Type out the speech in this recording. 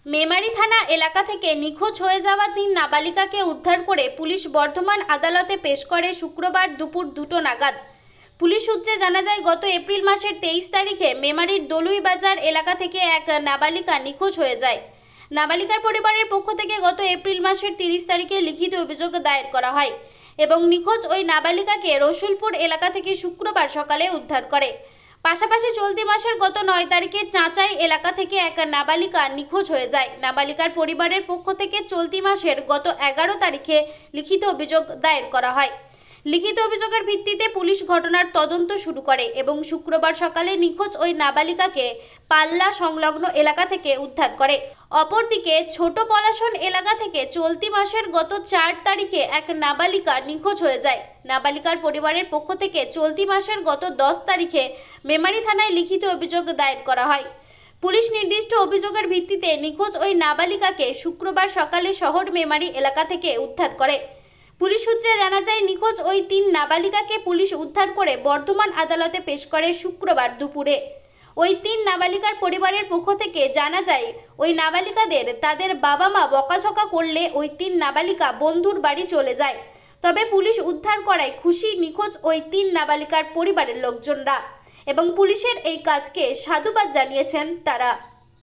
মেমারি থানা এলাকা থেকে নিখোঁজ হয়ে যাওয়া 3 নাবালিকাকে উদ্ধার করে পুলিশ বর্ধমান আদালতে পেশ করে শুক্রবার দুপুর 2টো নাগাদ। পুলিশ সূত্রে জানা যায়, গত এপ্রিল মাসের 23 তারিখে মেমারির দলুই বাজার এলাকা থেকে এক নাবালিকা নিখোঁজ হয়ে যায়। নাবালিকার পরিবারের পক্ষ থেকে গত এপ্রিল মাসের 30 তারিখে লিখিত অভিযোগ দায়ের করা হয় এবং নিখোঁজ ওই নাবালিকাকে রসুলপুর এলাকা থেকে শুক্রবার সকালে উদ্ধার করে। পাশাপাশি চলতি মাসের গত 9 তারিখে চাঁচাই এলাকা থেকে এক নাবালিকা নিখোঁজ হয়ে যায়। নাবালিকার পরিবারের পক্ষ থেকে চলতি মাসের গত 11 তারিখে লিখিত অভিযোগ দায়ের করা হয়। লিখিত অভিযোগের ভিত্তিতে পুলিশ ঘটনার তদন্ত শুরু করে এবং শুক্রবার সকালে নিখোঁজ ওই নাবালিকাকে পাল্লা সংলগ্ন এলাকা থেকে উদ্ধার করে। অপরদিকে ছোট পলাশন এলাকা থেকে চলতি মাসের গত 4 তারিখে এক নাবালিকা নিখোঁজ হয়ে যায়। নাবালিকার পরিবারের পক্ষ থেকে চলতি মাসের গত 10 তারিখে মেমারি থানায় লিখিত অভিযোগ দায়ের করা হয়। পুলিশ নির্দিষ্ট অভিযোগের ভিত্তিতে নিখোঁজ ওই নাবালিকাকে শুক্রবার সকালে শহর মেমারি এলাকা থেকে উদ্ধার করে। পুলিশ সূত্রে জানা যায়, নিখোঁজ ওই 3 নাবালিকাকে পুলিশ উদ্ধার করে বর্ধমান আদালতে পেশ করে শুক্রবার দুপুরে। ওই 3 নাবালিকার পরিবারের পক্ষ থেকে জানা যায়, ওই নাবালিকাদের তাদের বাবা মা বকাঝকা করলে ওই 3 নাবালিকা বন্ধুর বাড়ি চলে যায়। তবে পুলিশ উদ্ধার করায় খুশি নিখোঁজ ওই 3 নাবালিকার পরিবারের লোকজনরা এবং পুলিশের এই কাজকে সাধুবাদ জানিয়েছেন তারা।